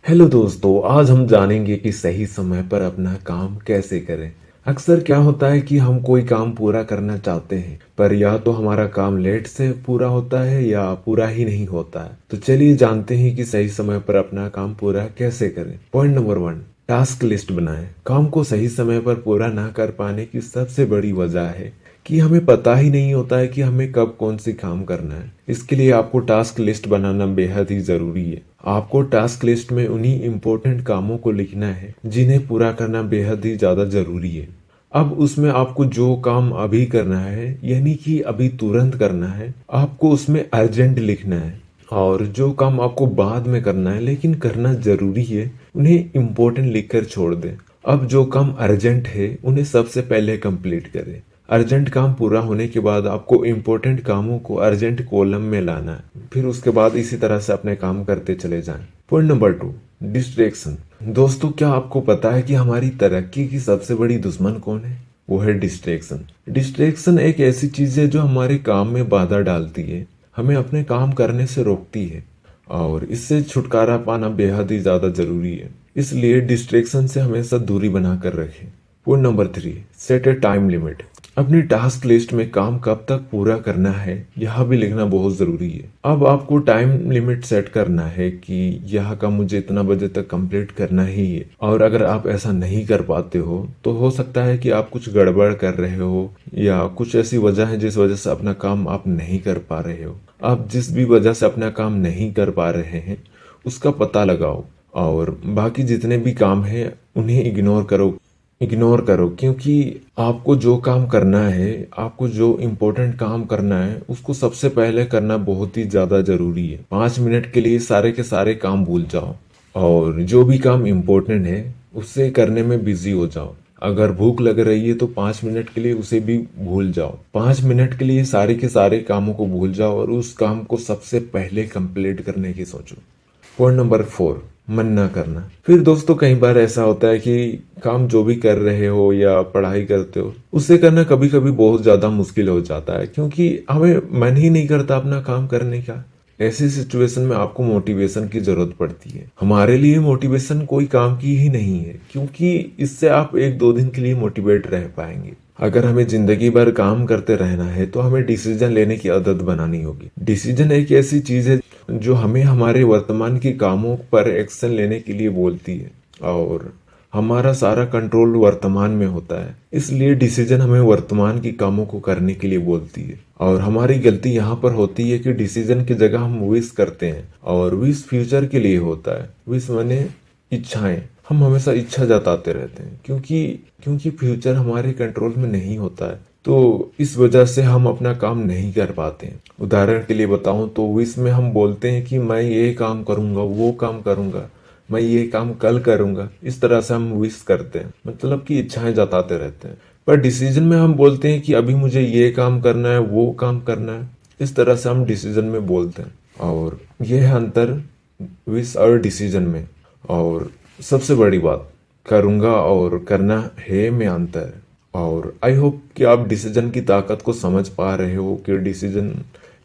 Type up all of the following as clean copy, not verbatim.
Hello दोस्तों, आज हम जानेंगे कि सही समय पर अपना काम कैसे करें। अक्सर क्या होता है कि हम कोई काम पूरा करना चाहते हैं, पर या तो हमारा काम लेट से पूरा होता है या पूरा ही नहीं होता है। तो चलिए जानते हैं कि सही समय पर अपना काम पूरा कैसे करें। पॉइंट नंबर 1, टास्क लिस्ट बनाएं। काम को सही समय पर पूरा ना कर पाने की सबसे बड़ी वजह है कि हमें पता ही नहीं होता है कि हमें कब कौन सी काम करना है। इसके लिए आपको टास्क लिस्ट बनाना बेहद ही जरूरी है। आपको टास्क लिस्ट में उन्हीं इम्पोर्टेंट कामों को लिखना है जिन्हें पूरा करना बेहद ही ज्यादा जरूरी है। अब उसमें आपको जो काम अभी करना है, यानी कि अभी तुरंत करना है, आपको उसमें अर्जेंट लिखना है। और जो काम आपको बाद में करना है लेकिन करना जरूरी है, उन्हें इम्पोर्टेंट लिखकर छोड़ दें। अब जो काम अर्जेंट है उन्हें सबसे पहले कंप्लीट करें। अर्जेंट काम पूरा होने के बाद आपको इम्पोर्टेंट कामों को अर्जेंट कॉलम में लाना है। फिर उसके बाद इसी तरह से अपने काम करते चले जाएं। Point number 2, distraction. दोस्तों, क्या आपको पता है कि हमारी तरक्की की सबसे बड़ी दुश्मन कौन है? वो है डिस्ट्रैक्शन। डिस्ट्रैक्शन एक ऐसी चीज है जो हमारे काम में बाधा डालती है, हमें अपने काम करने से रोकती है, और इससे छुटकारा पाना बेहद ही ज्यादा जरूरी है। इसलिए डिस्ट्रैक्शन से हमेशा दूरी बनाकर रखें। पॉइंट नंबर 3, सेट ए टाइम लिमिट। अपनी टास्क लिस्ट में काम कब तक पूरा करना है यह भी लिखना बहुत जरूरी है। अब आपको टाइम लिमिट सेट करना है कि यह काम मुझे इतना बजे तक कंप्लीट करना ही है, और अगर आप ऐसा नहीं कर पाते हो तो हो सकता है कि आप कुछ गड़बड़ कर रहे हो या कुछ ऐसी वजह है जिस वजह से अपना काम आप नहीं कर पा रहे हो। आप जिस भी वजह से अपना काम नहीं कर पा रहे हैं उसका पता लगाओ, और बाकी जितने भी काम हैं उन्हें इग्नोर करो, क्योंकि आपको जो काम करना है, आपको जो इम्पोर्टेंट काम करना है उसको सबसे पहले करना बहुत ही ज्यादा जरूरी है। 5 मिनट के लिए सारे के सारे काम भूल जाओ, और जो भी काम इम्पोर्टेंट है उसे करने में बिजी हो जाओ। अगर भूख लग रही है तो 5 मिनट के लिए उसे भी भूल जाओ। 5 मिनट के लिए सारे के सारे कामों को भूल जाओ और उस काम को सबसे पहले कंप्लीट करने की सोचो। पॉइंट नंबर 4, मन ना करना। फिर दोस्तों, कई बार ऐसा होता है कि काम जो भी कर रहे हो या पढ़ाई करते हो उसे करना कभी कभी बहुत ज्यादा मुश्किल हो जाता है, क्योंकि हमें मन ही नहीं करता अपना काम करने का। ऐसी सिचुएशन में आपको मोटिवेशन की जरूरत पड़ती है। हमारे लिए मोटिवेशन कोई काम की ही नहीं है, क्योंकि इससे आप 1-2 दिन के लिए मोटिवेट रह पाएंगे। अगर हमें जिंदगी भर काम करते रहना है तो हमें डिसीजन लेने की आदत बनानी होगी। डिसीजन एक ऐसी चीज है जो हमें हमारे वर्तमान के कामों पर एक्शन लेने के लिए बोलती है, और हमारा सारा कंट्रोल वर्तमान में होता है। इसलिए डिसीजन हमें वर्तमान की कामों को करने के लिए बोलती है। और हमारी गलती यहाँ पर होती है कि डिसीजन की जगह हम विश करते हैं, और विश फ्यूचर के लिए होता है। विश माने इच्छाएं। हम हमेशा इच्छा जताते रहते हैं, क्योंकि फ्यूचर हमारे कंट्रोल में नहीं होता है। तो इस वजह से हम अपना काम नहीं कर पाते हैं। उदाहरण के लिए बताऊं तो विश में हम बोलते हैं कि मैं ये काम करूंगा, वो काम करूंगा, मैं ये काम कल करूंगा। इस तरह से हम विश करते हैं, मतलब कि इच्छाएं जताते रहते हैं। पर डिसीजन में हम बोलते हैं कि अभी मुझे ये काम करना है, वो काम करना है। इस तरह से हम डिसीजन में बोलते हैं, और यह है अंतर विश और डिसीजन में। और सबसे बड़ी बात, करूंगा और करना है में अंतर है। और आई होप कि आप डिसीजन की ताकत को समझ पा रहे हो कि डिसीजन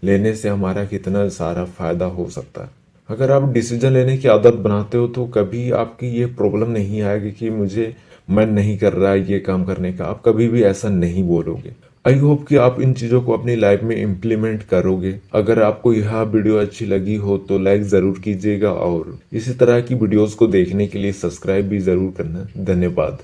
लेने से हमारा कितना सारा फायदा हो सकता है। अगर आप डिसीजन लेने की आदत बनाते हो तो कभी आपकी ये प्रॉब्लम नहीं आएगी कि मुझे मन नहीं कर रहा है ये काम करने का। आप कभी भी ऐसा नहीं बोलोगे। आई होप कि आप इन चीज़ों को अपनी लाइफ में इम्प्लीमेंट करोगे। अगर आपको यह वीडियो अच्छी लगी हो तो लाइक ज़रूर कीजिएगा, और इसी तरह की वीडियोस को देखने के लिए सब्सक्राइब भी ज़रूर करना। धन्यवाद।